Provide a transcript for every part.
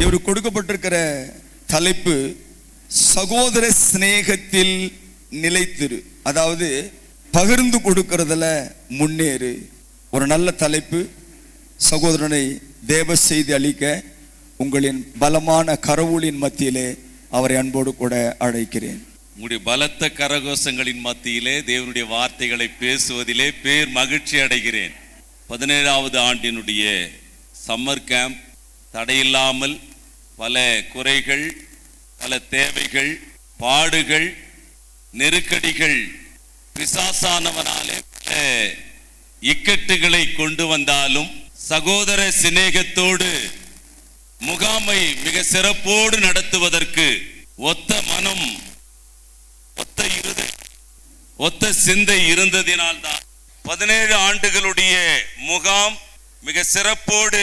இவர் கொடுக்கப்பட்டிருக்கிற தலைப்பு சகோதர சிநேகத்தில் நிலைத்திரு, அதாவது பகிர்ந்து கொடுக்கிறதுல முன்னேறு. ஒரு நல்ல தலைப்பு. சகோதரனை தேவ செய்தி அளிக்க உங்களின் பலமான கரவூலின் மத்தியிலே அவரை அன்போடு கூட அழைக்கிறேன். உங்களுடைய பலத்த கரகோஷங்களின் மத்தியிலே தேவனுடைய வார்த்தைகளை பேசுவதிலே பேர் மகிழ்ச்சி அடைகிறேன். 17வது ஆண்டினுடைய சம்மர் கேம்ப் தடையில்லாமல் பல குறைகள், பல தேவைகள், பாடுகள், நெருக்கடிகள், பிசாசானவனாலே இக்கட்டுகளை கொண்டு வந்தாலும் சகோதர சிநேகத்தோடு முகாமை மிக சிறப்போடு நடத்துவதற்கு ஒத்த மனம், ஒத்த இருதயம், ஒத்த சிந்தை இருந்ததினால்தான் 17 ஆண்டுகளுடைய முகாம் மிக சிறப்போடு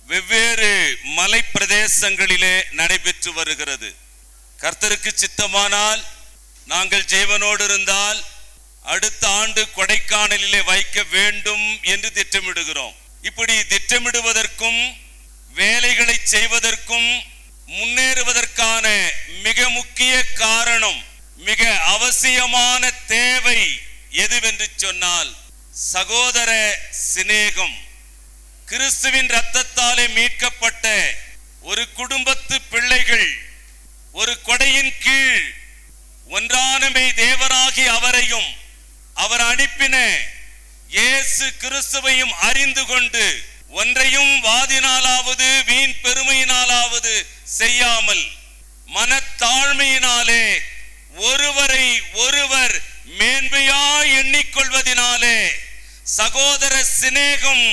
வெவ்வேறு மலை பிரதேசங்களிலே நடைபெற்று வருகிறது. கர்த்தருக்கு சித்தமானால் நாங்கள் ஜீவனோடு இருந்தால் அடுத்த ஆண்டு கொடைக்கானலிலே வைக்க வேண்டும் என்று திட்டமிடுகிறோம். இப்படி திட்டமிடுவதற்கும் வேலைகளை செய்வதற்கும் முன்னேறுவதற்கான மிக முக்கிய காரணம், மிக அவசியமான தேவை எதுவென்று சொன்னால் சகோதர சிநேகம். கிறிஸ்துவின் இரத்தத்தாலே மீட்கப்பட்ட ஒரு குடும்பத்து பிள்ளைகள் ஒரு கொடையின் கீழ் ஒன்றானமை தேவனாகி அவரையும் அவர் அனுப்பின இயேசு கிறிஸ்துவையும் அறிந்து கொண்டு ஒன்றையும் வாதினாலாவது வீண் பெருமையினாலாவது செய்யாமல் மனத்தாழ்மையினாலே ஒருவரை ஒருவர் மேன்மையாய் எண்ணிக்கொள்வதினாலே சகோதர சிநேகம்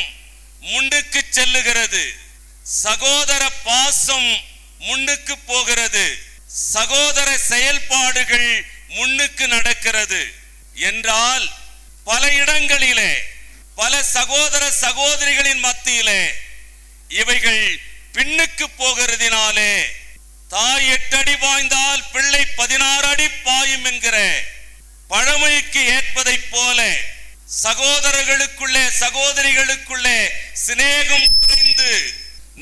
முன்னுக்கு செல்லுகிறது, சகோதர பாசம் முன்னுக்கு போகிறது, சகோதர செயல்பாடுகள் முன்னுக்கு நடக்கிறது என்றால் பல இடங்களிலே பல சகோதர சகோதரிகளின் மத்தியிலே இவைகள் பின்னுக்கு போகிறதினாலே தாய் 8 அடி பாய்ந்தால் பிள்ளை 16 அடி பாயும் என்கிற பழமொழிக்கு ஏற்பதை போல சகோதரர்களுக்குள்ளே சகோதரிகளுக்குள்ளே சிநேகம் குறைந்து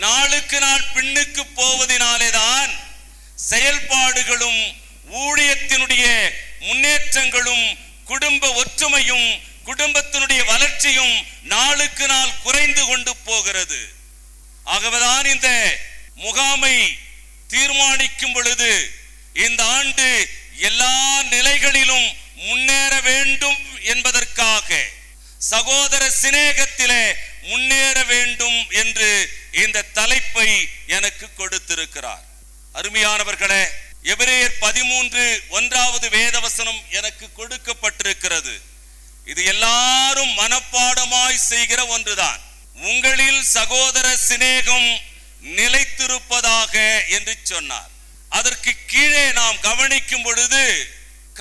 நாளுக்கு நாள் பின்னுக்கு போவதினாலேதான் செயல்பாடுகளும் ஊழியத்தினுடைய முன்னேற்றங்களும் குடும்ப ஒற்றுமையும் குடும்பத்தினுடைய வளர்ச்சியும் நாளுக்கு நாள் குறைந்து கொண்டு போகிறது. ஆகவேதான் இந்த முகாமை தீர்மானிக்கும் பொழுது இந்த ஆண்டு எல்லா நிலைகளிலும் முன்னேற வேண்டும் என்பதற்காக சகோதர சிநேகத்திலே முன்னேற வேண்டும் என்று இந்த தலைப்பை எனக்கு கொடுத்திருக்கிறார். அருமையானவர்களே, எபிரேயர் 13:1 வேதவசனம் எனக்கு கொடுக்கப்பட்டிருக்கிறது. இது எல்லாரும் மனப்பாடமாய் செய்கிற ஒன்றுதான். உங்களில் சகோதர சிநேகம் நிலைத்திருப்பதாக என்று சொன்னார். அதற்கு கீழே நாம் கவனிக்கும் பொழுது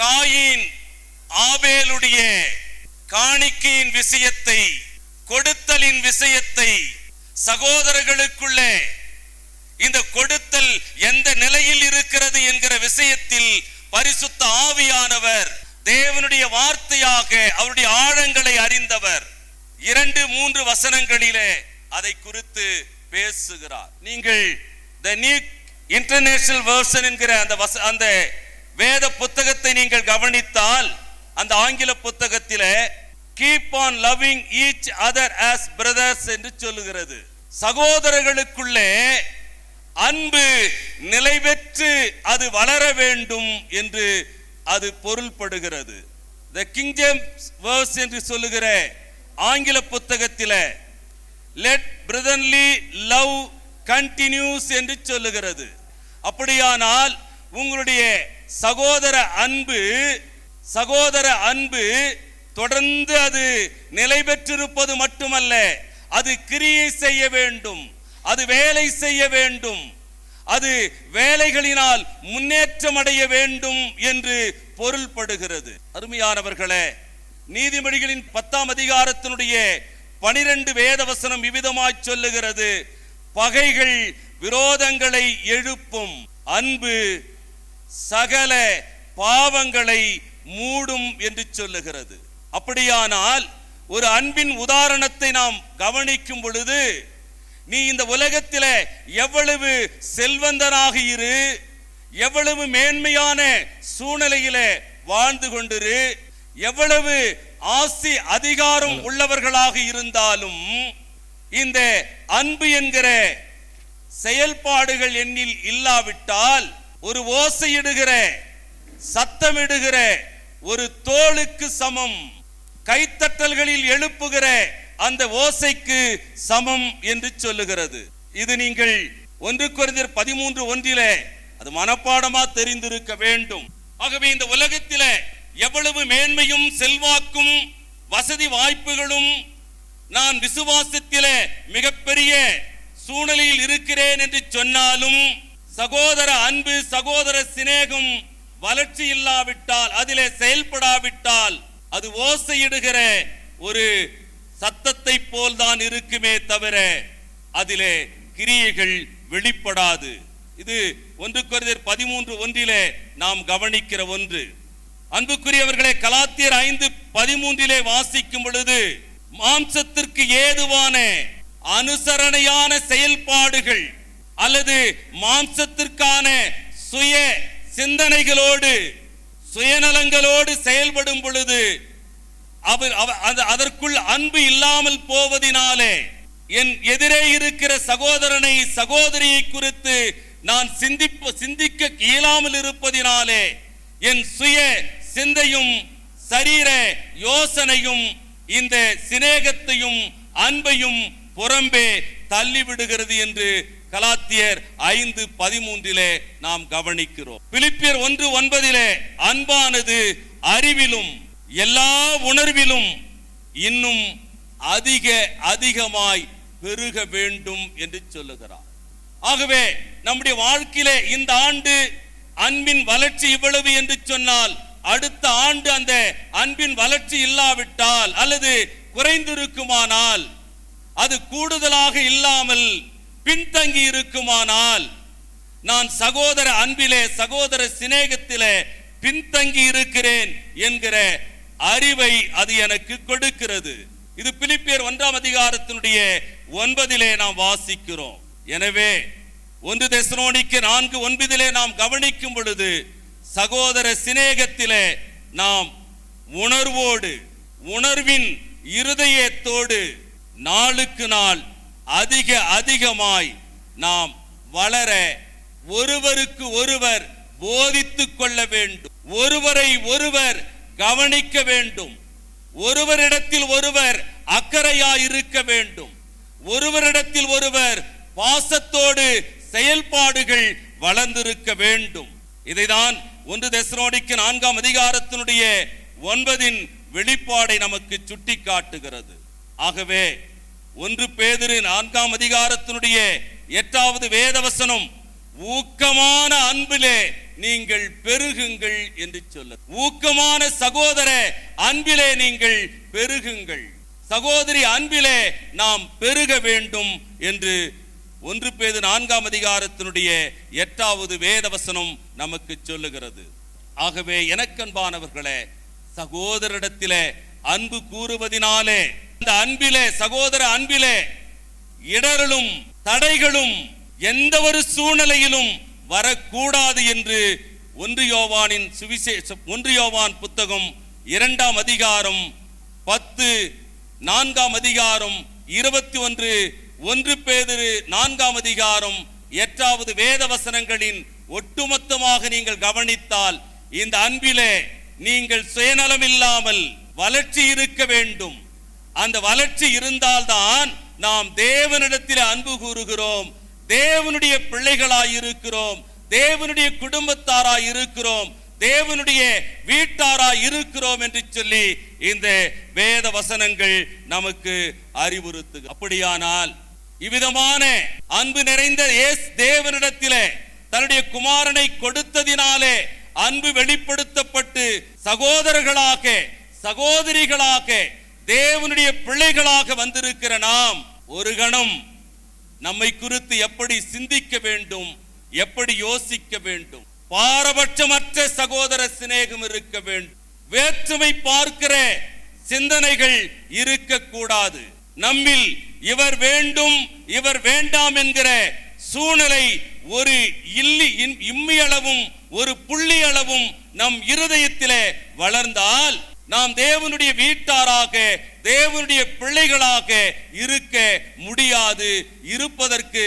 காயின் ஆபேலுடைய காணிக்கையின் விஷயத்தை, கொடுத்தலின் விஷயத்தை, சகோதரர்களுக்குள்ளே இந்த கொடுத்தல் எந்த நிலையில் இருக்கிறது என்கிற விஷயத்தில் பரிசுத்த ஆவியானவர் தேவனுடைய வார்த்தையாக அவருடைய ஆழங்களை அறிந்தவர் 2-3 வசனங்களிலே அதை குறித்து பேசுகிறார். நீங்கள் தி நியூ இன்டர்நேஷனல் வெர்ஷன் என்கிற அந்த வேத புத்தகத்தை நீங்கள் கவனித்தால் அந்த ஆங்கில புத்தகத்திலே keep on loving each other as brothers என்று சொல்லுகிறது. சகோதரர்களுக்குள்ளே அன்பு நிலை பெற்று அது வளர வேண்டும் என்று அது பொருள்படுகிறது. தி கிங் ஜேம்ஸ் வேர்ஸ் என்று சொல்லுகிற ஆங்கில புத்தகத்திலே லெட் பிரதர்லி லவ் கண்டினியூஸ் என்று சொல்லுகிறது. அப்படியானால் உங்களுடைய சகோதர அன்பு தொடர்ந்து அது நிலை பெற்றிருப்பது மட்டுமல்ல, அது கிரியை செய்ய வேண்டும், அது வேலை செய்ய வேண்டும், அது வேலைகளினால் முன்னேற்றம் அடைய வேண்டும் என்று பொருள்படுகிறது. அருமையானவர்களே, நீதிமொழிகளின் 10ஆம் அதிகாரத்தினுடைய 12 வேதவசனம் விவிதமாய் சொல்லுகிறது. பகைகள் விரோதங்களை எழுப்பும், அன்பு சகல பாவங்களை மூடும் என்று சொல்லுகிறது. அப்படியானால் ஒரு அன்பின் உதாரணத்தை நாம் கவனிக்கும் பொழுது நீ இந்த உலகத்திலே எவ்வளவு செல்வந்தனாக இரு, எவ்வளவு மேன்மையான சூழ்நிலையிலே வாழ்ந்து கொண்டிரு, எவ்வளவு ஆசி அதிகாரம் உள்ளவர்களாக இருந்தாலும் இந்த அன்பு என்கிற செயல்பாடுகள் என்னில் இல்லாவிட்டால், ஒரு ஓசையிடுகிற சத்தமிடுகிற ஒரு தோளுக்கு சமம், கைத்தட்டல்களில் எழுப்புகிற அந்த ஓசைக்கு சமம் என்று சொல்லுகிறது. இது நீங்கள் 1 கொரிந்தியர் 13:1 அது மனப்பாடமா தெரிந்திருக்க வேண்டும். ஆகவே இந்த உலகத்திலே எவ்வளவு மேன்மையும் செல்வாக்கும் வசதி வாய்ப்புகளும், நான் விசுவாசத்திலே மிகப்பெரிய சூழ்நிலையில் இருக்கிறேன் என்று சொன்னாலும், சகோதர அன்பு சகோதர சிநேகம் வளர்ச்சி இல்லாவிட்டால், அதிலே செயல்படாவிட்டால், அது ஓசையிடுகிற ஒரு சத்தத்தை போல்தான் இருக்குமே தவிர அதிலே கிரியைகள் வெளிப்படாது. இது 1 கொரிந்தியர் 13:1 நாம் கவனிக்கிற ஒன்று. அன்புக்குரியவர்களே, கலாத்தியர் 5:13 வாசிக்கும் பொழுது, மாம்சத்திற்கு ஏதுவான அனுசரணையான செயல்பாடுகள் அல்லது மாம்சத்திற்கான சுய சிந்தனைகளோடு சுயநலங்களோடு செயல்படும் பொழுது அதற்குள் அன்பு இல்லாமல் போவதினாலே, என் எதிரே இருக்கிற சகோதரனை சகோதரியை குறித்து நான் சிந்திக்க இயலாமல் இருப்பதினாலே, என் சுய சிந்தையும் சரீர யோசனையும் இந்த சிநேகத்தையும் அன்பையும் புறம்பே தள்ளிவிடுகிறது என்று கலாத்தியர் 5:13 நாம் கவனிக்கிறோம். பிலிப்பியர் 1:9 அன்பானது அறிவிலும் எல்லா உணர்விலும் இன்னும் அதிகமாய் பெருக வேண்டும் என்று சொல்லுகிறார். ஆகவே நம்முடைய வாழ்க்கையிலே இந்த ஆண்டு அன்பின் வளர்ச்சி இவ்வளவு என்று சொன்னால், அடுத்த ஆண்டு அந்த அன்பின் வளர்ச்சி இல்லாவிட்டால் அல்லது குறைந்திருக்குமானால், அது கூடுதலாக இல்லாமல் பின்தங்கி இருக்குமானால், நான் சகோதர அன்பிலே சகோதர சிநேகத்திலே பின்தங்கி இருக்கிறேன் என்கிற அறிவை அது எனக்கு கொடுக்கிறது. இது பிலிப்பியர் 1:9 நாம் வாசிக்கிறோம். எனவே 1 தெசலோனிக்கேயர் 4:9 நாம் கவனிக்கும் பொழுது, சகோதர சிநேகத்திலே நாம் உணர்வின் இருதயத்தோடு நாளுக்கு நாள் அதிகமாய் நாம் வளர ஒருவருக்கு ஒருவர் போதித்துக் கொள்ள வேண்டும், ஒருவரை ஒருவர் கவனிக்க வேண்டும், ஒருவரிடத்தில் ஒருவர் அக்கறையாய் இருக்க வேண்டும், ஒருவரிடத்தில் ஒருவர் பாசத்தோடு செயல்பாடுகள் வளர்ந்திருக்க வேண்டும். இதைதான் 1 தெசலோனிக்கேயர் 4:9 வெளிப்பாடை நமக்கு சுட்டி காட்டுகிறது. ஆகவே 1 பேதுரு 4:8 வேதவசனம், ஊக்கமான அன்பிலே நீங்கள் பெருகுங்கள் என்று சொல்ல, ஊக்கமான சகோதர அன்பிலே நீங்கள் பெருகுங்கள், சகோதரி அன்பிலே நாம் பெருக வேண்டும் என்று 1 பேதுரு 4:8 வேதவசனம் நமக்கு சொல்லுகிறது. ஆகவே எனக்கன்பானவர்களே, சகோதரிடத்திலே அன்பு கூறுவதினாலே, அந்த அன்பிலே சகோதர அன்பிலே இடரலும் தடைகளும் எந்த ஒரு சூழ்நிலையிலும் வரக்கூடாது என்று 1 யோவான் புத்தகம் 2:10, 4:21, 1 பேதுரு 4:8 வேதவசனங்களின் ஒட்டுமொத்தமாக நீங்கள் கவனித்தால், இந்த அன்பிலே நீங்கள் சுயநலம் இல்லாமல் வளர்ச்சி இருக்க வேண்டும். அந்த வளர்ச்சி இருந்தால்தான் நாம் தேவனிடத்தில் அன்பு கூறுகிறோம், தேவனுடைய பிள்ளைகளாய் இருக்கிறோம், தேவனுடைய குடும்பத்தாராய் இருக்கிறோம், தேவனுடைய வீட்டாராய் இருக்கிறோம் என்று சொல்லி இந்த வேத வசனங்கள் நமக்கு அறிவுறுத்து. அப்படியானால் இவ்விதமான அன்பு நிறைந்த தேவனிடத்திலே தன்னுடைய குமாரனை கொடுத்ததினாலே அன்பு வெளிப்படுத்தப்பட்டு சகோதரர்களாக சகோதரிகளாக தேவனுடைய பிள்ளைகளாக வந்திருக்கிற நாம் ஒரு கணம் நம்மை குறித்து எப்படி சிந்திக்க வேண்டும், எப்படி யோசிக்க வேண்டும். பாரபட்சமற்ற சகோதர சிநேகம் இருக்க வேண்டும். வேற்றுமை பார்க்கிற சிந்தனைகள் இருக்கக்கூடாது. நம்மில் இவர் வேண்டும் இவர் வேண்டாம் என்கிற சூழ்நிலை ஒரு இம்மியளவும் ஒரு புள்ளி அளவும் நம் இருதயத்திலே வளர்ந்தால் நாம் தேவனுடைய வீட்டாராக தேவனுடைய பிள்ளைகளாக இருக்க முடியாது. இருப்பதற்கு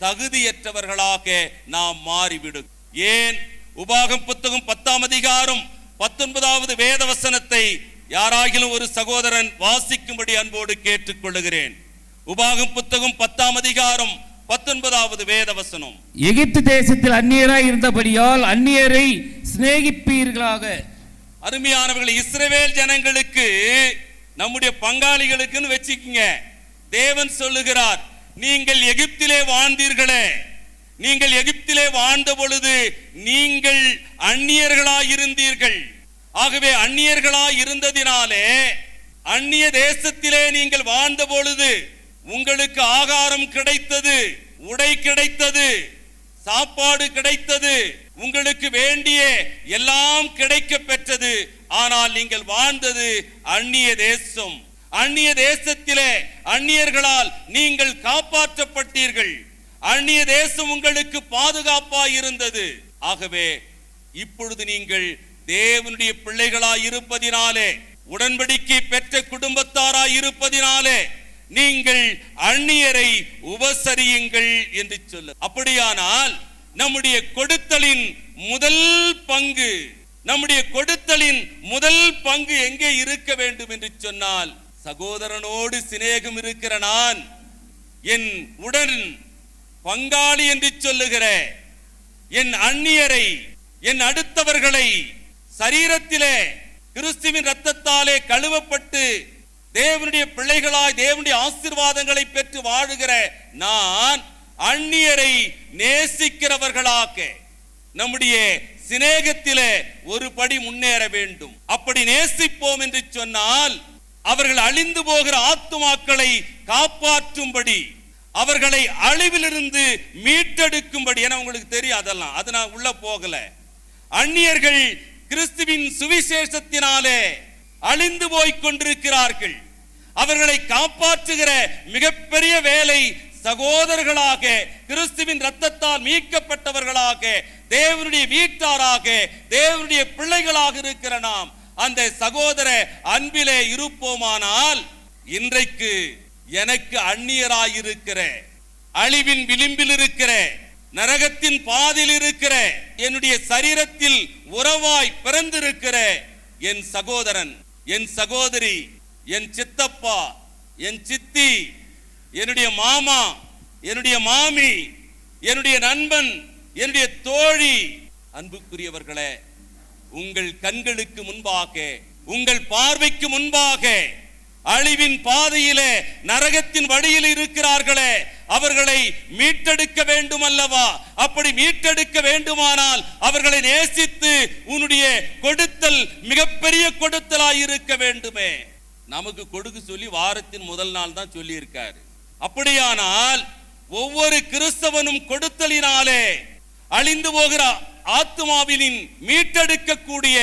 தகுதியற்றவர்களாக நாம் மாறிவிடும். ஏன்? உபாகம் புத்தகம் 10ஆம் அதிகாரம் 19வது வேத வசனத்தை யாராகிலும் ஒரு சகோதரன் வாசிக்கும்படி அன்போடு கேட்டுக்கொள்கிறேன். உபாகம் புத்தகம் 10ஆம் அதிகாரம் 19வது வேத வசனம். எகிப்து தேசத்தில் அந்நியராய் இருந்தபடியால் அந்நியரை சிநேகிப்பீர்களாக. அருமையானவர்கள், இஸ்ரவேல் ஜனங்களுக்கு நம்முடைய பங்காளிகளுக்குன்னு வச்சுக்கீங்க. தேவன் சொல்லுகிறார், நீங்கள் எகிப்திலே வாழ்ந்தீர்களே, நீங்கள் எகிப்திலே வாழ்ந்த பொழுது நீங்கள் அந்நியர்களாயிருந்தீர்கள். ஆகவே அந்நியர்களாய் இருந்ததினாலே அந்நிய தேசத்திலே நீங்கள் வாழ்ந்த பொழுது உங்களுக்கு ஆகாரம் கிடைத்தது, உடை கிடைத்தது, சாப்பாடு கிடைத்தது, உங்களுக்கு வேண்டிய எல்லாம் கிடைக்க பெற்றது. ஆனால் நீங்கள் வாழ்ந்தது அந்நிய தேசம். அந்நிய தேசத்திலே அந்நியர்களால் நீங்கள் காப்பாற்றப்பட்டீர்கள். அந்நிய தேசம் உங்களுக்கு பாதுகாப்பாய் இருந்தது. ஆகவே இப்பொழுது நீங்கள் தேவனுடைய பிள்ளைகளாய் இருப்பதினாலே, உடன்படிக்கை பெற்ற குடும்பத்தாராய் இருப்பதினாலே நீங்கள் அந்நியரை உபசரியுங்கள் என்று சொல்ல. அப்படியானால் நம்முடைய கொடுத்தலின் முதல் பங்கு, நம்முடைய கொடுத்தலின் முதல் பங்கு எங்கே இருக்க வேண்டும் என்று சொன்னால், சகோதரனோடு சிநேகம் இருக்கிற நான், என் உடன் பங்காளி என்று சொல்லுகிற என் அந்நியரை, என் அடுத்தவர்களை சரீரத்திலே கிறிஸ்துவின் இரத்தத்தாலே கழுவப்பட்டு தேவனுடைய பிள்ளைகளாய் தேவனுடைய ஆசீர்வாதங்களை பெற்று வாழுகிற நான் அந்நியரை நேசிக்கிறவர்களாக நம்முடைய சிநேகத்திலே ஒரு படி முன்னேற வேண்டும். அப்படி நேசிப்போம் என்று சொன்னால் அவர்கள் அழிந்து போகிற ஆத்துமாக்களை காப்பாற்றும்படி, அவர்களை அழிவிலிருந்து மீட்டெடுக்கும்படி. என உங்களுக்கு தெரியும் அதெல்லாம், அது நான் உள்ள போகல. அந்நியர்கள் கிறிஸ்துவின் சுவிசேஷத்தினாலே அழிந்து போய் கொண்டிருக்கிறார்கள். அவர்களை காப்பாற்றுகிற மிகப்பெரிய வேலை சகோதரர்களாக, கிறிஸ்துவின் இரத்தத்தால் மீட்கப்பட்டவர்களாக, தேவனுடைய வீட்டாராக, தேவனுடைய பிள்ளைகளாக இருக்கிற நாம் அந்த சகோதர அன்பிலே இருப்போமானால், இன்றைக்கு எனக்கு அந்நியராயிருக்கிற, அழிவின் விளிம்பில் இருக்கிற, நரகத்தின் பாதையில் இருக்கிற, என்னுடைய சரீரத்தில் உறவாய் பிறந்திருக்கிற என் சகோதரன், என் சகோதரி, என் சித்தப்பா, என் சித்தி, என்னுடைய மாமா, என்னுடைய மாமி, என்னுடைய நண்பன், என்னுடைய தோழி, அன்புக்குரியவர்களே, உங்கள் கண்களுக்கு முன்பாக, உங்கள் பார்வைக்கு முன்பாக அழிவின் பாதையிலே நரகத்தின் வழியில் இருக்கிறார்களே, அவர்களை மீட்டெடுக்க வேண்டும் அல்லவா? அப்படி மீட்டெடுக்க வேண்டுமானால் அவர்களை நேசித்து உன்னுடைய கொடுத்தல் மிகப்பெரிய கொடுத்தலாய் இருக்க வேண்டுமே. நமக்கு கொடுக்க சொல்லி வாரத்தின் முதல் நாள் தான் சொல்லி இருக்காரு. அப்படியானால் ஒவ்வொரு கிறிஸ்தவனும் கொடுத்தலினாலே அழிந்து போகிற ஆத்துமாவினின் மீட்டெடுக்கக்கூடிய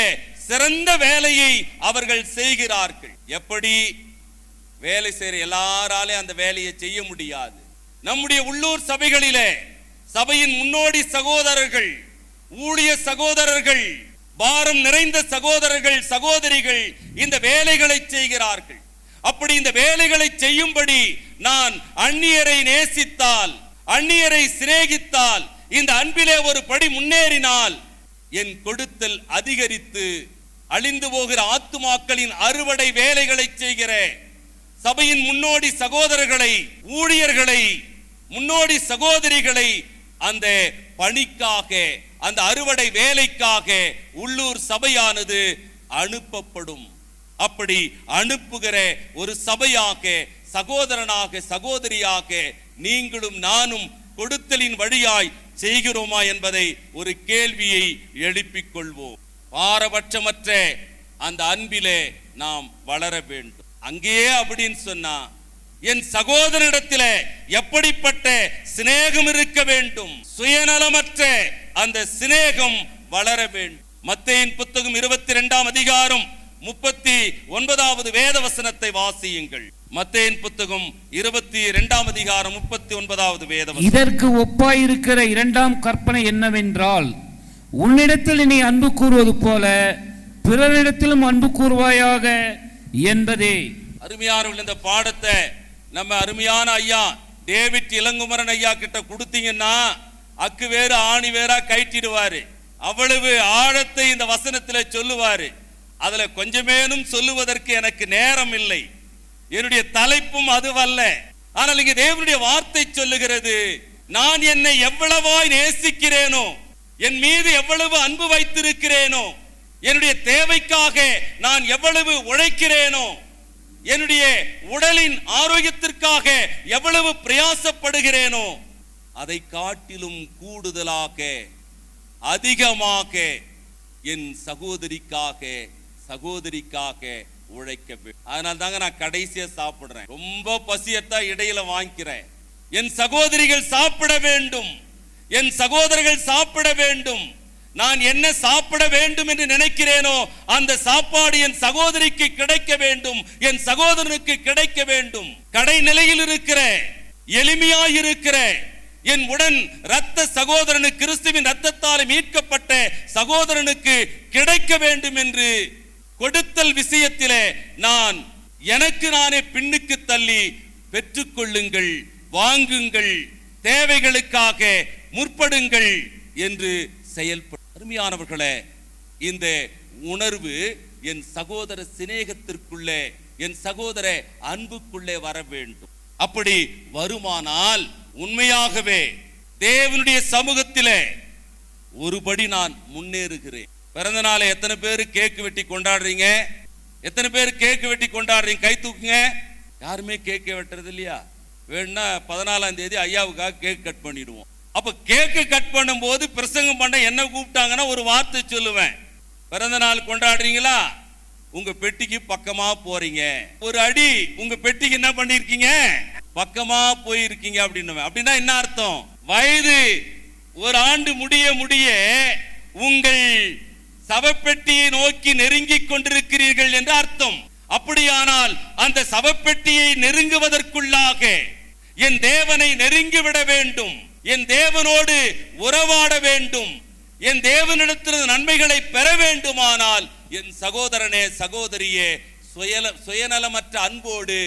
சிறந்த வேலையை அவர்கள் செய்கிறார்கள். எப்படி? வேலை செய்யற எல்லாராலே அந்த வேலையை செய்ய முடியாது. நம்முடைய உள்ளூர் சபைகளிலே சபையின் முன்னோடி சகோதரர்கள், ஊழிய சகோதரர்கள், பாரம் நிறைந்த சகோதரர்கள், சகோதரிகள் இந்த வேலைகளை செய்கிறார்கள். அப்படி இந்த வேலைகளை செய்யும்படி நான் அந்நியரை நேசித்தால், அந்நியரை சிநேகித்தால், இந்த அன்பிலே ஒரு படி முன்னேறினால் என் கொடுத்தல் அதிகரித்து அழிந்து போகிற ஆத்துமாக்களின் அறுவடை வேலைகளை செய்கிற சபையின் முன்னோடி சகோதரர்களை, ஊழியர்களை, முன்னோடி சகோதரிகளை அந்த பணிக்காக, அந்த அறுவடை வேலைக்காக உள்ளூர் சபையானது அனுப்பப்படும். அப்படி அனுப்புகிற ஒரு சபையாக, சகோதரனாக, சகோதரியாக நீங்களும் நானும் கொடுத்தலின் வழியாய் செய்கிறோமா என்பதை ஒரு கேள்வியை எழுப்பிக் கொள்வோம். பாரபட்சமற்ற அந்த அன்பிலே நாம் வளர வேண்டும். அங்கேயே அப்படின்னு சொன்னா என் சகோதரனிடத்திலே எப்படிப்பட்ட சிநேகம் இருக்க வேண்டும்? சுயநலமற்ற அந்த சிநேகம் வளர வேண்டும். மத்தேயின் புத்தகம் 22ஆம் அதிகாரம் 39வது வேத வசனத்தை வாசியுங்கள். மத்தேயின் புத்தகம் 22ஆம் அதிகாரம் 39வது வேதவசனம். இதற்கு ஒப்பாயிருக்கிற இரண்டாம் கற்பனை என்னவென்றால், உன்னிடத்தில் நீ அன்பு கூறுவது போல பிறரிடத்திலும் அன்பு கூறுவாயாக என்பதே. அருமையானவர்கள், இந்த பாடத்தை நம்ம அருமையான ஐயா டேவிட் இளங்குமரன் ஐயா கிட்ட கொடுத்தீங்கன்னா அக்கு வேறு ஆணி வேறா கைட்டிடுவாரு. அவ்வளவு ஆழத்தை இந்த வசனத்துல சொல்லுவாரு. அதுல கொஞ்சமேனும் சொல்லுவதற்கு எனக்கு நேரம் இல்லை, என்னுடைய தலைப்பும் அதுவல்ல. ஆனால் இங்க தேவனுடைய வார்த்தை சொல்லுகிறது, நான் என்னை எவ்வளவாய் நேசிக்கிறேனோ, என் மீது எவ்வளவு அன்பு வைத்திருக்கிறேனோ, என்னுடைய தேவைக்காக நான் எவ்வளவு உழைக்கிறேனோ, என்னுடைய உடலின் ஆரோக்கியத்திற்காக எவ்வளவு பிரயாசப்படுகிறேனோ, அதை காட்டிலும் கூடுதலாக அதிகமாக என் சகோதரிக்காக உழைக்க வேண்டும். அதனால தாங்க நான் கடைசியா சாப்பிடுறேன். ரொம்ப பசியத்தா இடையில வாங்கிக்கிறேன். என் சகோதரிகள் சாப்பிட வேண்டும், என் சகோதரர்கள் சாப்பிட வேண்டும். நான் என்ன சாப்பிட வேண்டும் என்று நினைக்கிறேனோ அந்த சாப்பாடு என் சகோதரிக்கு கிடைக்க வேண்டும், என் சகோதரனுக்கு கிடைக்க வேண்டும். கடைநிலையில் இருக்கிற, எளிமையாயிருக்கிற என் உடன் இரத்த சகோதரனுக்கு, கிறிஸ்துவின் இரத்தத்தால் மீட்கப்பட்ட சகோதரனுக்கு கிடைக்க வேண்டும் என்று கொடுத்தல் விஷயத்திலே நான் எனக்கு நானே பின்னுக்கு தள்ளி பெற்றுக்கொள்ளுங்கள், வாங்குங்கள், தேவைகளுக்காக முற்படுங்கள் என்று செயல்படும். அருமையானவர்களே, இந்த உணர்வு என் சகோதர சிநேகத்திற்குள்ளே, என் சகோதர அன்புக்குள்ளே வர வேண்டும். அப்படி வருமானால் உண்மையாகவே தேவனுடைய சமூகத்திலே ஒருபடி நான் முன்னேறுகிறேன். பிறந்த நாளை எத்தனை பேர் கேக்கு வெட்டி கொண்டாடுறீங்க? எத்தனை பேர் கேக்கு வெட்டி கொண்டாடுறீங்க? கை தூக்குங்க. யாருமே கேக்கு வெட்டுறது இல்லையா? வேணும்னா 14ஆம் தேதி ஐயாவுக்காக கேக் கட் பண்ணிடுவோம். அப்ப கேக்கு கட் பண்ணும் போது பிரசங்கம் பண்ண என்ன கூப்பிட்டாங்கன்னா ஒரு வார்த்தை சொல்லுவேன், பிறந்த நாள் கொண்டாடுறீங்களா, உங்க பெட்டிக்கு பக்கமா போறீங்க, ஒரு அடி உங்க பெட்டிக்கு என்ன பண்ணிருக்கீங்க, பக்கமா போயிருக்கீங்க அப்படின்னு. அப்படின்னா என்ன அர்த்தம்? வயது ஒரு ஆண்டு முடிய முடிய உங்கள் சவப்பெட்டியை நோக்கி நெருங்கிக் கொண்டிருக்கிறீர்கள் என்று அர்த்தம். அப்படியானால் அந்த சவப்பெட்டியை நெருங்குவதற்குள்ளாக என் தேவனை நெருங்கிவிட வேண்டும், என் தேவனோடு உறவாட வேண்டும், என் தேவனிடத்தில் நன்மைகளை பெற வேண்டுமானால் என் சகோதரனே சகோதரியே சுயநலமற்ற அன்போடு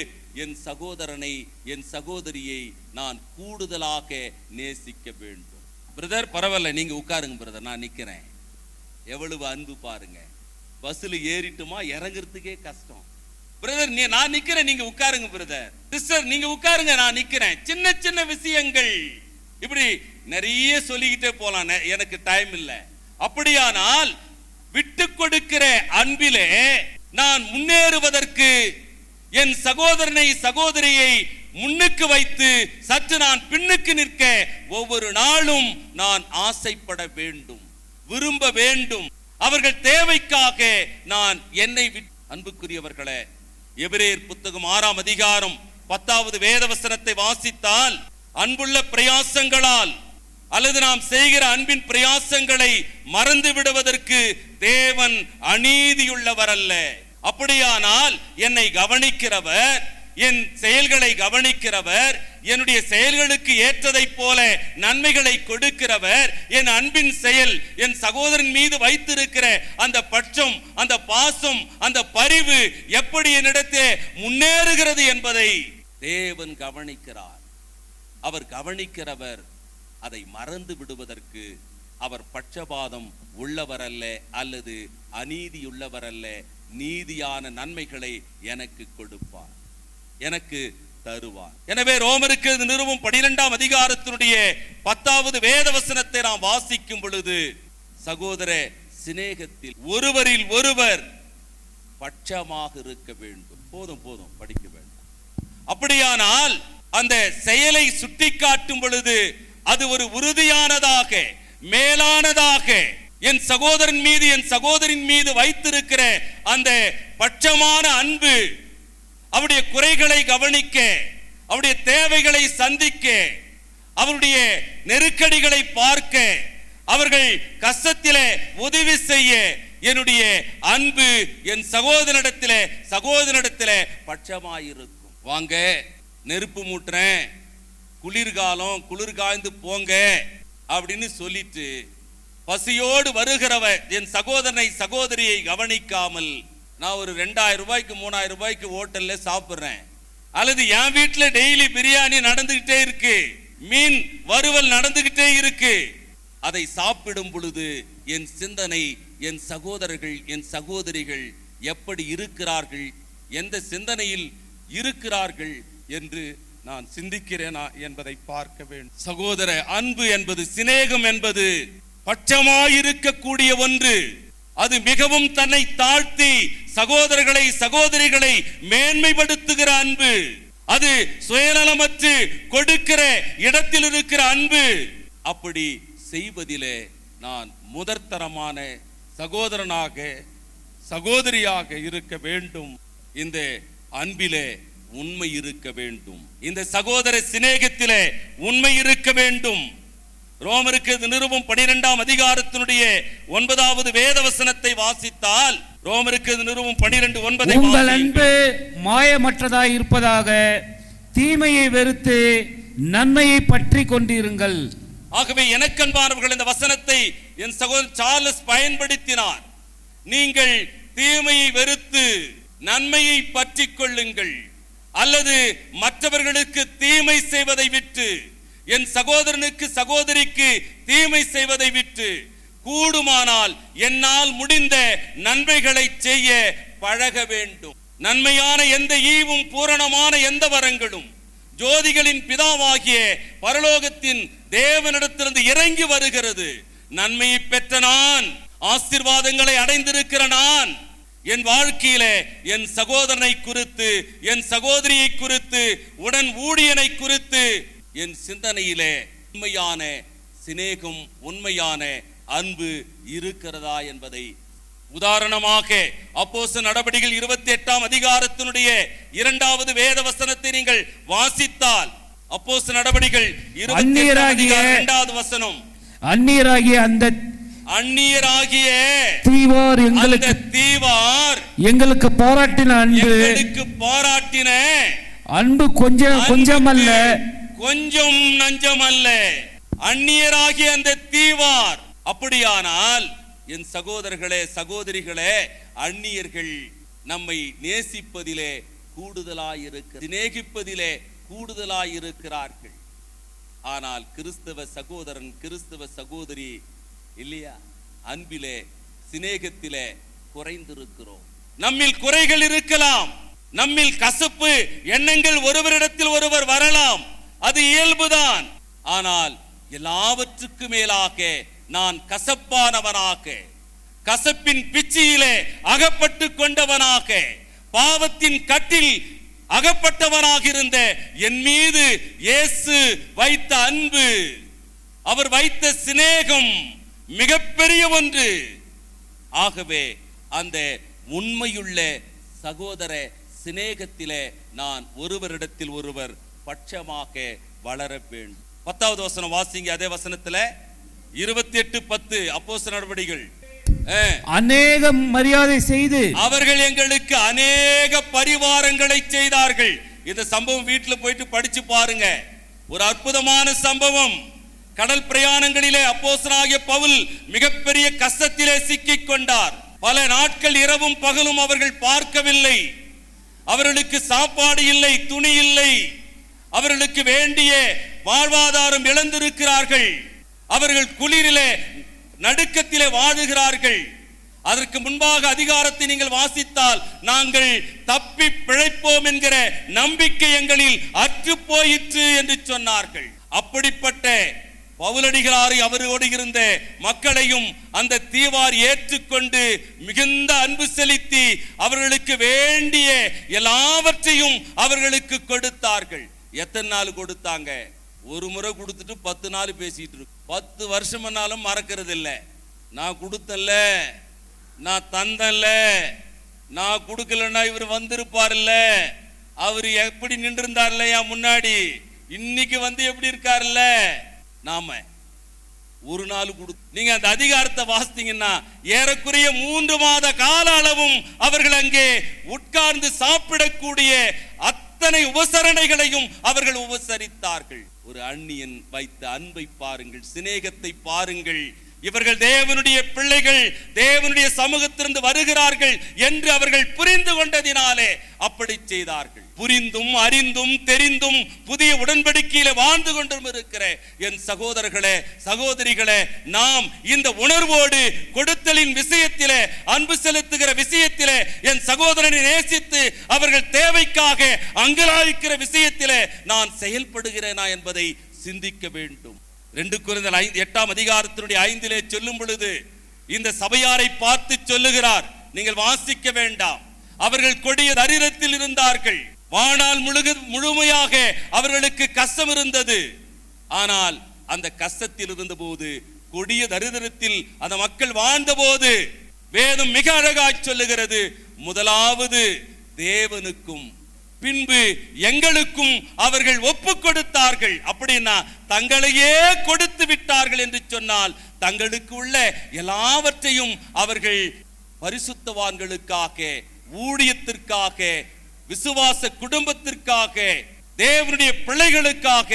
என் சகோதரனை என் சகோதரியை நான் கூடுதலாக நேசிக்க வேண்டும். பிரதர் பரவாயில்ல, நீங்க உட்காருங்க பிரதர், நான் நிக்கிறேன். எவ்வளவு அன்பு பாருங்க. பஸ்ல ஏறிட்டுமா இறங்குறதுக்கே கஷ்டம். பிரதர் நான் நிக்கிறேன், நீங்க உட்காருங்க. பிரதர் சிஸ்டர் நீங்க உட்காருங்க, நான் நிக்கிறேன். சின்ன சின்ன விஷயங்கள் இப்படி நிறைய சொல்லிக்கிட்டே போலாம், எனக்கு டைம் இல்லை. அப்படியானால் விட்டு கொடுக்கிற அன்பிலே நான் முன்னேறுவதற்கு என் சகோதரனை சகோதரியை முன்னுக்கு வைத்து சற்று நான் பின்னுக்கு நிற்க ஒவ்வொரு நாளும் நான் ஆசைப்பட வேண்டும், விரும்ப வேண்டும். அவர்கள் தேவைக்காக நான் என்னை அன்புக்குரியவர்களே, எபிரேயர் புத்தகம் 6ஆம் அதிகாரம் 10வது வேதவசனத்தை வாசித்தால், அன்புள்ள பிரயாசங்களால் அல்லது நாம் செய்கிற அன்பின் பிரயாசங்களை மறந்து விடுவதற்கு தேவன் அநீதியுள்ளவர் அல்ல. அப்படியானால் என்னை கவனிக்கிறவர், என் செயல்களை கவனிக்கிறவர், என்னுடைய செயல்களுக்கு ஏற்றதை போல நன்மைகளை கொடுக்கிறவர், என் அன்பின் செயல், என் சகோதரன் மீது வைத்திருக்கிற அந்த பட்சம், அந்த பாசம், அந்த பரிவு எப்படி என்னிடத்தே முன்னேறுகிறது என்பதை தேவன் கவனிக்கிறார். அவர் கவனிக்கிறவர். அதை மறந்து விடுவதற்கு அவர் பட்சபாதம் உள்ளவர் அல்ல, அல்லது அநீதியுள்ளவர் அல்ல. நீதியான நன்மைகளை எனக்கு கொடுப்பார், எனக்கு தருவார். எனவே ரோமருக்கு நிறுவும் 12ஆம் அதிகாரத்தினுடைய 10வது வேதவசனத்தை நாம் வாசிக்கும் பொழுது, சகோதர சிநேகத்தில் ஒருவரில் ஒருவர் பட்சமாக இருக்க வேண்டும். போதும் போதும், படிக்க வேண்டும். அப்படியானால் அந்த செயலை சுட்டிக்காட்டும் பொழுது அது ஒரு உறுதியானதாக, மேலானதாக, என் சகோதரன் மீது என் சகோதரின் மீது வைத்திருக்கிற அந்த பட்சமான அன்பு, அவருடைய குறைகளை கவனிக்க, அவருடைய தேவைகளை சந்திக்க, அவருடைய நெருக்கடிகளை பார்க்க, அவர்கள் கஷ்டத்திலே உதவி செய்ய என்னுடைய அன்பு என் சகோதரனிடத்திலே பட்சமாயிருக்கும். வாங்க நெருப்பு மூட்டுறேன், குளிர்காலம், குளிர் காய்ந்து போங்க அப்படின்னு சொல்லிட்டு பசியோடு வருகிறவன் என் சகோதரனை சகோதரியை கவனிக்காமல் நான் ஒரு 2000 ரூபாய்க்கு 3000 ரூபாய்க்கு ஹோட்டல்ல சாப்பிடுறேன், அல்லது என் வீட்டுல டெய்லி பிரியாணி நடந்துகிட்டே இருக்கு, மீன் வறுவல் நடந்துகிட்டே இருக்கு, அதை சாப்பிடும் பொழுது என் சிந்தனை என் சகோதரர்கள் என் சகோதரிகள் எப்படி இருக்கிறார்கள், எந்த சிந்தனையில் இருக்கிறார்கள் என்று நான் சிந்திக்கிறேனா என்பதை பார்க்க வேண்டும். சகோதர அன்பு என்பது, சிநேகம் என்பது பட்சமாயிருக்கக்கூடிய ஒன்று. அது மிகவும் தன்னை தாழ்த்தி சகோதரர்களை சகோதரிகளை மேன்மைப்படுத்துகிற அன்பு. அது சுயநலமற்று கொடுக்கிற இடத்தில் இருக்கிற அன்பு. அப்படி செய்வதிலே நான் முதற்தரமான சகோதரனாக சகோதரியாக இருக்க வேண்டும். இந்த அன்பிலே உண்மை இருக்க வேண்டும். இந்த சகோதர சிநேகத்திலே உண்மை இருக்க வேண்டும். ரோமருக்கு நிருபம் 12ஆம் அதிகாரத்தினுடைய 9வது வேத வசனத்தை வாசித்தால், ரோமருக்கு நிருபம் 12:9 உங்கள் அன்பு மாயமற்றதாய் இருப்பதாக தீமையை வெறுத்து நன்மையை பற்றி கொண்டிருங்கள். ஆகவே எனக்கன்பானவர்கள், இந்த வசனத்தை என் சகோதரர் சார்லஸ் பயன்படுத்தினார். நீங்கள் தீமையை வெறுத்து நன்மையை பற்றி கொள்ளுங்கள், அல்லது மற்றவர்களுக்கு தீமை செய்வதை விட்டு, என் சகோதரனுக்கு சகோதரிக்கு தீமை செய்வதை விட்டு கூடுமானால் என்னால் முடிந்த நன்மைகளை செய்ய பழக வேண்டும். நன்மையான எந்த ஈவும் பூரணமான எந்த வரங்களும் ஜோதிகளின் பிதாவாகிய பரலோகத்தின் தேவனிடத்திலிருந்து இறங்கி வருகிறது. நன்மையை பெற்ற நான், ஆசீர்வாதங்களை அடைந்திருக்கிற நான், என் வாழ்க்கையிலே என் சகோதரனை குறித்து, என் சகோதரியை குறித்து, உடன் ஊழியனை குறித்து என் சிந்தனையிலே உண்மையான சிநேகம், உண்மையான அன்பு இருக்கிறதா என்பதை உதாரணமாக அப்போஸ்தலர் நடபடிகள் 28ஆம் அதிகாரத்தினுடைய 2வது வேத வசனத்தை நீங்கள் வாசித்தால், அப்போஸ்தலர் நடபடிகள் 28 வசனம், அந்நியராகிய தீவார் எங்களுக்கு பாராட்டின அன்பு கொஞ்சமல்ல, கொஞ்சம் நஞ்சமல்ல. அந்நியராகிய அந்த தீவார். அப்படியானால் என் சகோதரர்களே சகோதரிகளே, அந்நியர்கள் நம்மை நேசிப்பதிலே கூடுதலாயிருக்க, சிநேகிப்பதிலே கூடுதலாயிருக்கிறார்கள். ஆனால் கிறிஸ்தவ சகோதரன் கிறிஸ்தவ சகோதரி இல்லையா, அன்பிலே சிநேகத்திலே குறைந்திருக்கிறோம். நம்மில் குறைகள் இருக்கலாம், நம்மில் கசப்பு எண்ணங்கள் ஒருவரிடத்தில் ஒருவர் வரலாம், அது இயல்புதான். ஆனால் எல்லாவற்றுக்கு மேலாக நான் கசப்பானவனாக, கசப்பின் பிச்சியிலே அகப்பட்டு கொண்டவனாக, பாவத்தின் கட்டில் அகப்பட்டவனாக இருந்த என் மீது இயேசு வைத்த அன்பு, அவர் வைத்த சிநேகம் மிகப்பெரிய ஒன்று. ஆகவே அந்த உண்மையுள்ள சகோதர சிநேகத்திலே நான் ஒருவரிடத்தில் ஒருவர் பட்சமாக வளர வேண்டும். 10வது வசனம் வாசிங்க. அதே வசனத்துல 28:10 அப்போஸ்தலர் நடபடிகள். அநேக மரியாதை செய்து அவர்கள் எங்களுக்கு அநேக பரிவாரங்களை செய்தார்கள். இந்த சம்பவம் வீட்டில் போயிட்டு படிச்சு பாருங்க. ஒரு அற்புதமான சம்பவம். கடல் பிரயாணங்களிலே அப்போஸ்தலனாகிய பவுல் மிகப்பெரிய கஷ்டத்திலே சிக்கிக் கொண்டார். பல நாட்கள் இரவும் பகலும் அவர்கள் பார்க்கவில்லை. அவர்களுக்கு சாப்பாடு இல்லை, துணி இல்லை. அவர்களுக்கு வேண்டிய வாழ்வாதாரம் இழந்திருக்கிறார்கள். அவர்கள் குளிரிலே நடுக்கத்திலே வாழுகிறார்கள். அதற்கு முன்பாக அதிகாரத்தை நீங்கள் வாசித்தால், நாங்கள் தப்பி பிழைப்போம் என்கிற நம்பிக்கை எங்களில் அற்று போயிற்று என்று சொன்னார்கள். அப்படிப்பட்ட பவுலடிகளாரை அவரோடு இருந்த மக்களையும் அந்த தீவார் ஏற்றுக்கொண்டு மிகுந்த அன்பு செலுத்தி அவர்களுக்கு வேண்டிய எல்லாவற்றையும் அவர்களுக்கு கொடுத்தார்கள். எத்தனை நாள் கொடுத்தாங்க? ஒரு முறை கொடுத்துட்டு 10 நாள் பேசிட்டு இருக்கு. 10 வருஷம்னாலும் மறக்கிறது இல்லை. நான் கொடுத்தல, நான் தந்தல, நான் கொடுக்கலன்னா இவர் வந்திருப்பார்ல, அவர் எப்படி நின்றிருந்தார்ல என் முன்னாடி, இன்னைக்கு வந்து எப்படி இருக்காருல்ல. நாம ஒரு நாள் நீங்க அந்த அதிகாரத்தை வாசித்தீங்கன்னா ஏறக்குறைய 3 மாத கால அளவும் அவர்கள் அங்கே உட்கார்ந்து சாப்பிடக்கூடிய அத்தனை உபசரணைகளையும் அவர்கள் உபசரித்தார்கள். ஒரு அந்நியன் வைத்த அன்பை பாருங்கள், சிநேகத்தை பாருங்கள். இவர்கள் தேவனுடைய பிள்ளைகள், தேவனுடைய சமூகத்திலிருந்து வருகிறார்கள் என்று அவர்கள் புரிந்து கொண்டதினாலே அப்படி செய்தார்கள். புரிந்தும் அறிந்தும் தெரிந்தும் புதிய உடன்படிக்கையில வாழ்ந்து கொண்டும் இருக்கிற என் சகோதரர்களே, சகோதரிகளே, நாம் இந்த உணர்வோடு கொடுத்தலின் விஷயத்திலே, அன்பு செலுத்துகிற விஷயத்திலே, என் சகோதரனை நேசித்து அவர்கள் தேவைக்காக அங்கலாய்க்கிற விஷயத்திலே நான் செயல்படுகிறேனா என்பதை சிந்திக்க வேண்டும். 2 கொரிந்தியர் 8ஆம் அதிகாரத்தினுடைய 5 சொல்லும் பொழுது இந்த சபையாரை பார்த்து சொல்லுகிறார், நீங்கள் வாசிக்க வேண்டாம். அவர்கள் கொடிய தரித்திரத்தில் இருந்தார்கள். வாழ்நாள் முழுமையாக அவர்களுக்கு கஷ்டம் இருந்தது. ஆனால் அந்த கஷ்டத்தில் இருந்தபோது, கொடிய தரித்திரத்தில் அந்த மக்கள் வாழ்ந்த போது வேதம் மிக அழகாய் சொல்லுகிறது, முதலாவது தேவனுக்கும் பின்பு எங்களுக்கும் அவர்கள் ஒப்பு கொடுத்தார்கள். அப்படின்னா தங்களையே கொடுத்து விட்டார்கள் என்று சொன்னால், தங்களுக்கு உள்ள எல்லாவற்றையும் அவர்கள் பரிசுத்தவான்களுக்காக, ஊழியத்திற்காக, விசுவாச குடும்பத்திற்காக, தேவனுடைய பிள்ளைகளுக்காக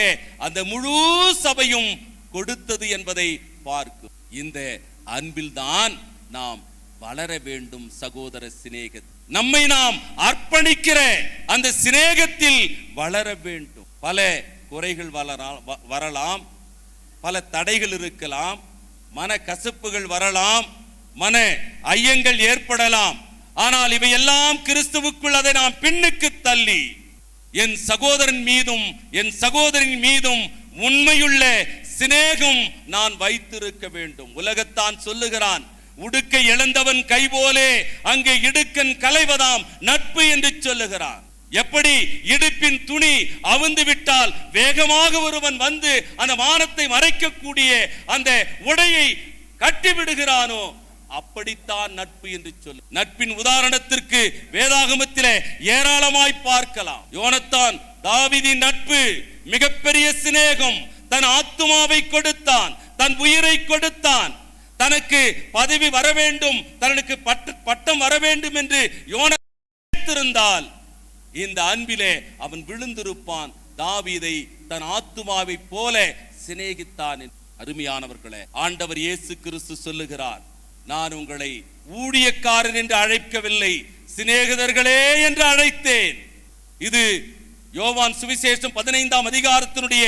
அந்த முழு சபையும் கொடுத்தது என்பதை பார்க்கும். இந்த அன்பில்தான் நாம் வளர வேண்டும். சகோதர சிநேகம், நம்மை நாம் அர்ப்பணிக்கிற அந்த சிநேகத்தில் வளர வேண்டும். பல குறைகள் வரலாம், பல தடைகள் இருக்கலாம், மன கசப்புகள் வரலாம், மன ஐயங்கள் ஏற்படலாம். ஆனால் இவையெல்லாம் கிறிஸ்துவுக்குள் அதை நாம் பின்னுக்கு தள்ளி என் சகோதரன் மீதும் என் சகோதரின் மீதும் உண்மையுள்ள சிநேகம் நான் வைத்திருக்க வேண்டும். உலகத்தான் சொல்லுகிறான், உடுக்கை இழந்தவன் கை போலே அங்கே இடுக்கன் களைவதாம் நட்பு என்று சொல்லுகிறான். எப்படி இடுப்பின் துணி அவிழ்ந்து விட்டால் வேகமாக ஒருவன் வந்து அந்த மானத்தை மறைக்கக்கூடிய அந்த உடையை கட்டி விடுகிறானோ, அப்படித்தான் நட்பு என்று சொல்லு. நட்பின் உதாரணத்திற்கு வேதாகமத்திலே ஏராளமாய் பார்க்கலாம். யோனத்தான் தாவீதின் நட்பு மிகப்பெரிய சிநேகம். தன் ஆத்துமாவை கொடுத்தான், தன் உயிரை கொடுத்தான். தனக்கு பதவி வர வேண்டும், தனக்கு பட்டம் வர வேண்டும் என்று யோனத்திருந்தால் இந்த அன்பிலே அவன் விழுந்திருப்பான். தாவீதை தன் ஆத்துமாவை போல சிநேகித்தான். அருமையானவர்களே, ஆண்டவர் இயேசு கிறிஸ்து சொல்லுகிறார், நான் உங்களை ஊழியக்காரன் என்று அழைக்கவில்லை, சிநேகிதர்களே என்று அழைத்தேன். இது யோவான் சுவிசேஷம் 15ஆம் அதிகாரத்தினுடைய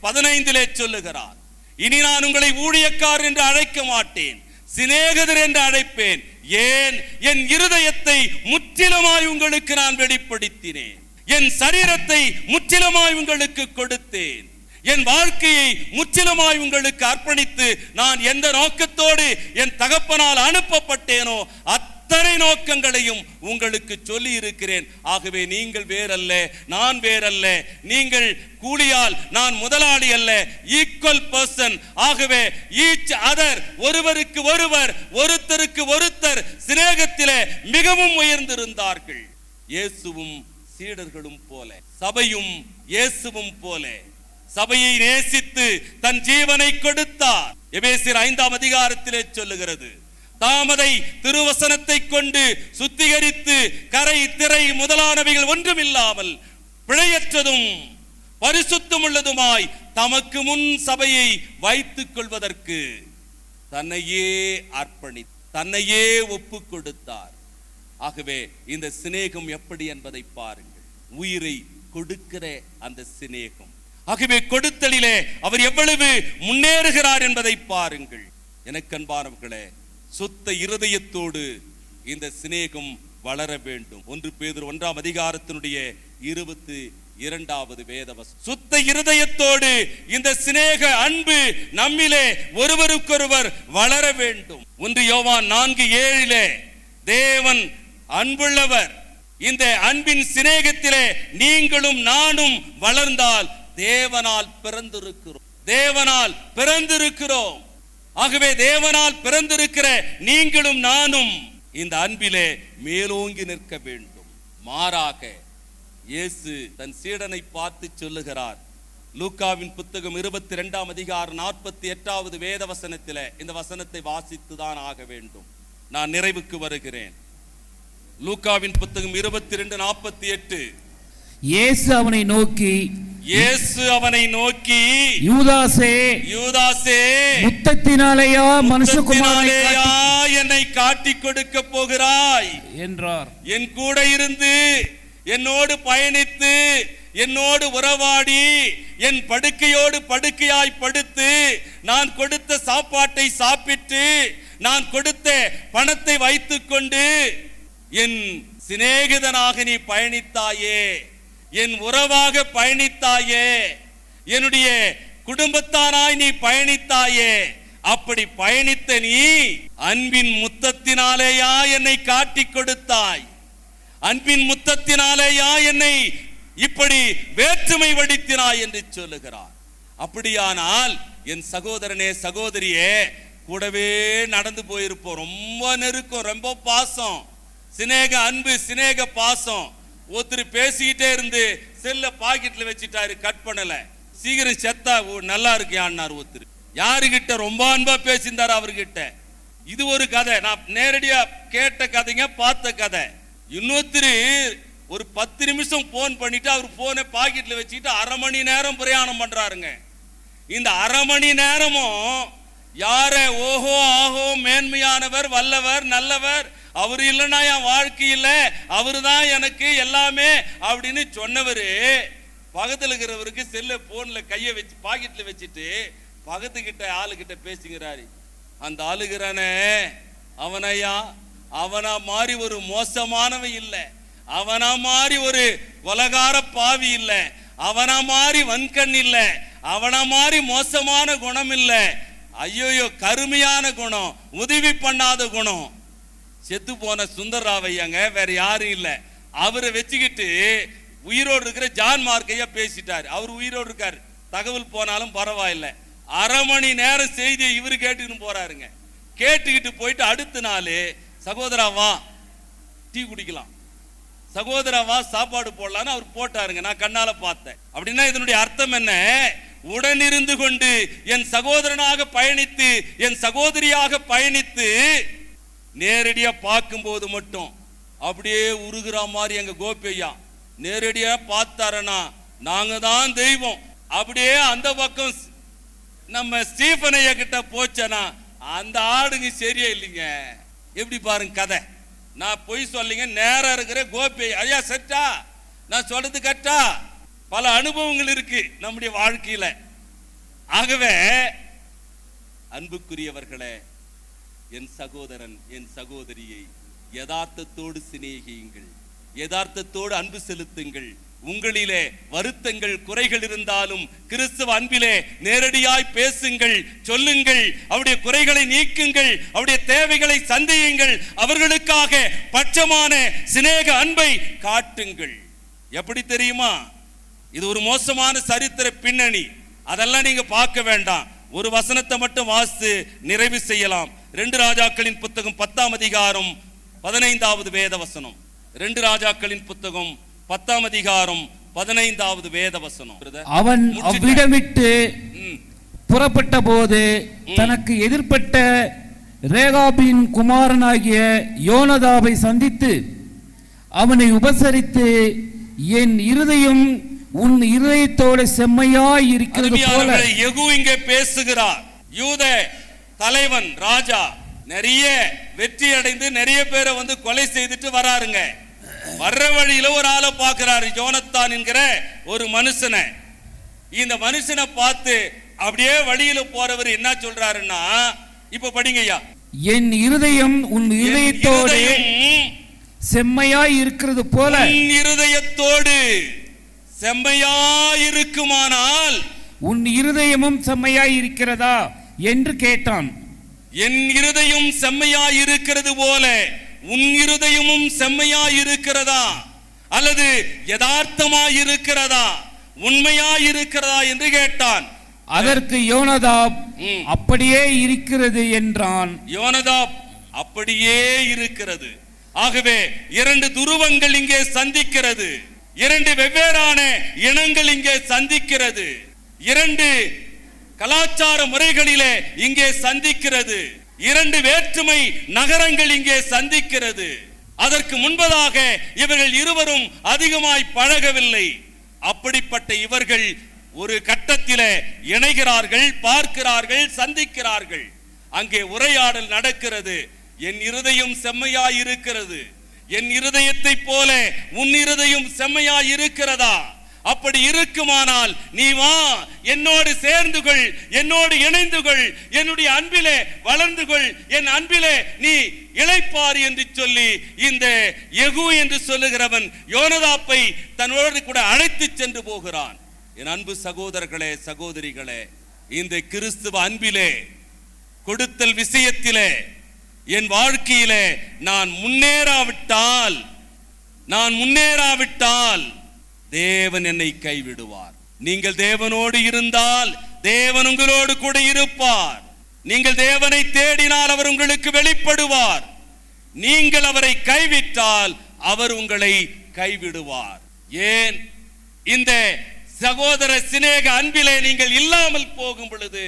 15 சொல்லுகிறார். இனி நான் உங்களை ஊழியக்காரர் என்று அழைக்க மாட்டேன், சிநேகிதர் என்று அழைப்பேன். ஏன்? என் இருதயத்தை முற்றிலுமாய் உங்களுக்கு நான் வெளிப்படுத்தினேன், என் சரீரத்தை முற்றிலுமாய் உங்களுக்கு கொடுத்தேன், என் வாழ்க்கையை முற்றிலுமாய் உங்களுக்கு அர்ப்பணித்து நான் எந்த நோக்கத்தோடு என் தகப்பனால் அனுப்பப்பட்டேனோ அத்தனை நோக்கங்களையும் உங்களுக்கு சொல்லி இருக்கிறேன். ஆகவே நீங்கள் வேறல்ல, நான் வேறல்ல, நீங்கள் கூலியால், நான் முதலாளி அல்ல, ஈக்குவல் பர்சன். ஆகவே ஈச் அதர், ஒருவருக்கு ஒருவர், ஒருத்தருக்கு ஒருத்தர் சிநேகத்திலே மிகவும் உயர்ந்திருந்தார்கள். இயேசுவும் சீடர்களும் போல, சபையும் இயேசுவும் போல சபையை நேசித்து தன் ஜீவனை கொடுத்தார். எபேசியர் 5ஆம் அதிகாரத்திலே சொல்லுகிறது, தாமதை திருவசனத்தை கொண்டு சுத்திகரித்து கரை திரை முதலானவைகள் ஒன்றுமில்லாமல் பிழையற்றதும் பரிசுத்தம் உள்ளதுமாய் தமக்கு முன் சபையை வைத்துக் கொள்வதற்கு தன்னையே அர்ப்பணி, தன்னையே ஒப்பு கொடுத்தார். ஆகவே இந்த சிநேகம் எப்படி என்பதை பாருங்கள். உயிரை கொடுக்கிற அந்த சிநேகம். ஆகவே கொடுத்தலிலே அவர் எவ்வளவு முன்னேறுகிறார் என்பதை பாருங்கள். எனக்கு அன்பானவர்களே, சுத்த இருதயத்தோடு இந்த சிநேகம் வளர வேண்டும். 1 பேதுரு 1ஆம் அதிகாரத்தினுடைய 22வது வேதவசனம். சுத்த இருதயத்தோடு இந்த சிநேக அன்பு நம்மிலே ஒருவருக்கொருவர் வளர வேண்டும். 1 யோவான் 4:7 தேவன் அன்புள்ளவர், இந்த அன்பின் சிநேகத்திலே நீங்களும் நானும் வளர்ந்தால் தேவனால் பிறந்திருக்கிறோம், தேவனால் பிறந்திருக்கிறோம். ஆகவே தேவனால் பிறந்திருக்கிற நீங்களும் நானும் இந்த அன்பிலே மேலோங்கி நிற்க வேண்டும். மாறாக இயேசு தன் சீடனை பார்த்து சொல்லுகிறார். லூக்காவின் புத்தகம் 22ஆம் அதிகாரம் 48வது வேதவசனத்திலே இந்த வசனத்தை வாசித்துதான் ஆக வேண்டும். நான் நிறைவுக்கு வருகிறேன். லூக்காவின் புத்தகம் 22:48. இயேசு அவனை நோக்கி யூதாசே முத்தத்தினாலேயா மனுஷகுமாரனை என்னை காட்டிக் கொடுக்க போகிறாய் என்றார். என் கூட இருந்து என்னோடு பயணித்து என்னோடு உறவாடி என் படுக்கையோடு படுக்கையாய் படுத்து நான் கொடுத்த சாப்பாட்டை சாப்பிட்டு நான் கொடுத்த பணத்தை வைத்துக்கொண்டு என் சிநேகிதனாக நீ பயணித்தாயே, என் உறவாக பயணித்தாயே, என்னுடைய குடும்பத்தானாய் நீ பயணித்தாயே. அப்படி பயணித்த நீ அன்பின் முத்தத்தினாலேயா என்னை காட்டிக் கொடுத்தாய்? அன்பின் முத்தத்தினாலேயா என்னை இப்படி வேற்றுமை வடித்தினாய் என்று சொல்லுகிறார். அப்படியானால் என் சகோதரனே சகோதரியே, கூடவே நடந்து போயிருப்போம். ரொம்ப நெருக்கம், ரொம்ப பாசம், சிநேக அன்பு, சிநேக பாசம். ஒருத்தர் பேசிக்கிட்டே இருந்து செல்ல பாக்கெட்ல வச்சுட்டாரு, கட் பண்ணல. சீக்கிரம் செத்தா நல்லா இருக்கியான்னார் ஒருத்தர். யாருகிட்ட ரொம்ப அன்பா பேசியிருந்தார் அவர்கிட்ட. இது ஒரு கதை, நான் நேரடியா கேட்ட கதைங்க, பார்த்த கதை. இன்னொருத்தர் ஒரு 10 நிமிஷம் போன் பண்ணிட்டு அவர் போனை பாக்கெட்ல வச்சுட்டு 1/2 மணி நேரம் பிரயாணம் பண்றாருங்க. இந்த 1/2 மணி நேரமும் யார ஓஹோ ஆஹோ மேன்மையானவர், வல்லவர், நல்லவர், அவர் இல்லைன்னா என் வாழ்க்கை இல்லை, அவரு தான் எனக்கு எல்லாமே அப்படின்னு சொன்னவரு பக்கத்துல இருக்கிறவருக்கு செல்ல போன்ல கையை வச்சு பாக்கெட்ல வச்சுட்டு பக்கத்துக்கிட்ட ஆளுகிட்ட பேசுகிறாரு. அந்த ஆளுகிறானே அவனையா, அவனா மாதிரி ஒரு மோசமானவன் இல்லை, அவனா மாதிரி ஒரு உலகார பாவி இல்லை, அவனா மாதிரி வன்கண் இல்லை, அவனா மாதிரி மோசமான குணம் இல்லை, ஐயோயோ கருமையான குணம், உதவி பண்ணாத குணம். செத்து போன சுந்தரராவையாங்க, வேற யாரும் இல்லை. அவரை வச்சுக்கிட்டு உயிரோடு இருக்கிற ஜான் மார்க்கையா பேசிட்டாரு. அவர் உயிரோடு இருக்காரு, தகவல் போனாலும் பரவாயில்லை. 1/2 மணி நேரம் செய்தியை இவரு கேட்டுக்கிட்டு போறாருங்க. கேட்டுக்கிட்டு போயிட்டு அடுத்த நாள் சகோதரா வா டீ குடிக்கலாம், சகோதரா வா சாப்பாடு போடலான்னு அவர் போட்டாருங்க. நான் கண்ணால பார்த்தேன். அப்படின்னா இதனுடைய அர்த்தம் என்ன? உடனிருந்து கொண்டு என் சகோதரனாக பயணித்து என் சகோதரியாக பயணித்து நேரடியா பார்க்கும்போது மட்டும் அப்படியே உருகிற மாதிரி எங்க கோபியா நேரடியா பார்த்தாரனா நாங்க தான் தெய்வம். அப்படியே அந்த பக்கம் நம்ம ஸ்டீபனைய கிட்ட போச்சனா அந்த ஆடுங்க சரியா இல்லைங்க. எப்படி பாருங்க கதை. நான் பொய் சொல்லிங்க, நேரம் இருக்கிற கோபி ஐயா செட்டா, நான் சொல்றது கரெக்டா? பல அனுபவங்கள் இருக்கு நம்முடைய வாழ்க்கையில. ஆகவே அன்புக்குரியவர்களே, என் சகோதரன் என் சகோதரியை யதார்த்தத்தோடு சிநேகியுங்கள், யதார்த்தத்தோடு அன்பு செலுத்துங்கள். உங்களிலே வருத்தங்கள் குறைகள் இருந்தாலும் கிறிஸ்துவ அன்பிலே நேரடியாய் பேசுங்கள், சொல்லுங்கள், அவருடைய குறைகளை நீக்குங்கள், அவருடைய தேவைகளை சந்தியுங்கள், அவர்களுக்காக பட்சமான சிநேக அன்பை காட்டுங்கள். எப்படி தெரியுமா? இது ஒரு மோசமான சரித்திர பின்னணி, அதெல்லாம் நீங்க பார்க்க வேண்டாம். ஒரு வசனத்தை மட்டும் வாசித்து நிறைவு செய்யலாம். 2 ராஜாக்களின் புத்தகம் 10ஆம் அதிகாரம் 15வது வேத வசனம். 2 ராஜாக்களின் புத்தகம் 10ஆம் அதிகாரம் 15வது வேத வசனம். அவன் அவ்விடமிட்டு புறப்பட்ட போது தனக்கு எதிர்ப்பட்ட ரேகாபின் குமாரனாகிய யோனதாபை சந்தித்து அவனை உபசரித்து, என் இருதயம் உன் இருதயத்தோடு செம்மையாய் இருக்கிறது போல. யெகூ இங்கே பேசுகிறார். யூத தலைவன் ராஜா நிறைய வெற்றி அடைந்து நிறைய பேரை வந்து கொலை செய்துட்டு வராருங்க. வர்ற வழியில ஒரு ஆளை பார்க்கிறாரு, யோனத்தான் என்கிற ஒரு மனுஷனை. இந்த மனுஷனை பார்த்து அப்படியே வழியில போறவர் என்ன சொல்றாருன்னா, இப்ப படிங்கய்யா. என் இருதயம் உன் இருதயத்தோடு செம்மையாய் இருக்கிறது போல. இருதயத்தோடு செம்மையாய் இருக்குமானால் உன் இருதயமும் செம்மையாய் இருக்கிறதா என்று கேட்டான். என் இருதயம் செம்மையாய் இருக்கிறது போல உன் இருதயமும் செம்மையாய் இருக்கிறதா, அல்லது யதார்த்தமாய் இருக்கிறதா, உண்மையாய் இருக்கிறதா என்று கேட்டான். அதற்கு யோனதாப் அப்படியே இருக்கிறது என்றான். யோனதாப் அப்படியே இருக்கிறது. ஆகவே 2 துருவங்கள் இங்கே சந்திக்கிறது, 2 வெவ்வேறான இனங்கள் இங்கே சந்திக்கிறது, 2 கலாச்சார முறைகளிலே இங்கே சந்திக்கிறது, 2 வேற்றுமை நகரங்கள் இங்கே சந்திக்கிறது. அதற்கு முன்பதாக இவர்கள் இருவரும் அதிகமாய் பழகவில்லை. அப்படிப்பட்ட இவர்கள் ஒரு கட்டத்திலே இணைகிறார்கள், பார்க்கிறார்கள், சந்திக்கிறார்கள். அங்கே உரையாடல் நடக்கிறது. என் இருதயம் செம்மையாய் இருக்கிறது, என் இருதயத்தை போல உன் இருதயம் செம்மையாய் இருக்கிறதா? அப்படி இருக்குமானால் நீ வா, என்னோடு சேர்ந்து கொள், என்னோடு இணைந்து கொள், என்னுடைய அன்பிலே வளர்ந்து கொள், என் அன்பிலே நீ இளைப்பார் என்று சொல்லி இந்த யெகூ என்று சொல்லுகிறவன் யோனதாப்பை தன்னோடு கூட அழைத்து சென்று போகிறான். என் அன்பு சகோதரர்களே, சகோதரிகளே, இந்த கிறிஸ்துவ அன்பிலே, கொடுத்தல் விஷயத்திலே, என் வாழ்க்கையிலே நான் முன்னேறாவிட்டால் தேவன் என்னை கைவிடுவார். நீங்கள் தேவனோடு இருந்தால் தேவன் உங்களோடு கூட இருப்பார். நீங்கள் தேவனை தேடினால் அவர் உங்களுக்கு வெளிப்படுவார். நீங்கள் அவரை கைவிட்டால் அவர் உங்களை கைவிடுவார். ஏன்? இந்த சகோதர சிநேக அன்பிலே நீங்கள் இல்லாமல் போகும் பொழுது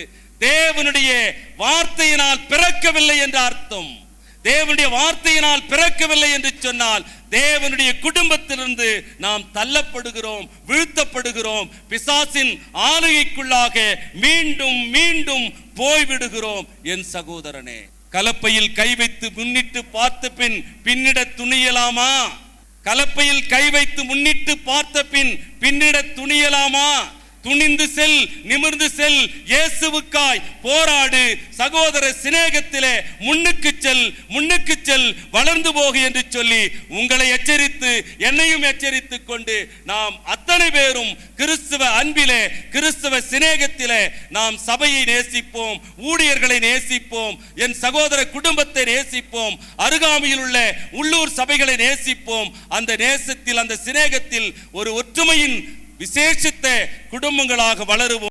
தேவனுடைய வார்த்தையினால் பிறக்கவில்லை என்ற அர்த்தம். தேவனுடைய வார்த்தையினால் பிறக்கவில்லை என்று சொன்னால் தேவனுடைய குடும்பத்திலிருந்து நாம் தள்ளப்படுகிறோம், வீழ்த்தப்படுகிறோம், பிசாசின் ஆளுகைக்குள்ளாக மீண்டும் மீண்டும் போய்விடுகிறோம். என் சகோதரனே, கலப்பையில் கை வைத்து முன்னிட்டு பார்த்த பின் பின்னிட துணியலாமா? கலப்பையில் கை வைத்து முன்னிட்டு பார்த்த பின் பின்னிட துணியலாமா? துணிந்து செல், நிமிர்ந்து செல், இயேசுவுக்காய் போராடு, சகோதர சிநேகத்திலே முன்னுக்கு செல், வளர்ந்து போகு என்று சொல்லி உங்களை எச்சரித்து என்னையும் எச்சரித்துக் கொண்டு நாம் அத்தனை பேரும் கிறிஸ்துவ அன்பிலே, கிறிஸ்துவ சிநேகத்திலே நாம் சபையை நேசிப்போம், ஊழியர்களை நேசிப்போம், என் சகோதர குடும்பத்தை நேசிப்போம், அருகாமையில் உள்ள உள்ளூர் சபைகளை நேசிப்போம். அந்த நேசத்தில், அந்த சிநேகத்தில் ஒரு ஒற்றுமையின் விசேஷித்த குடும்பங்களாக வளருவோம்.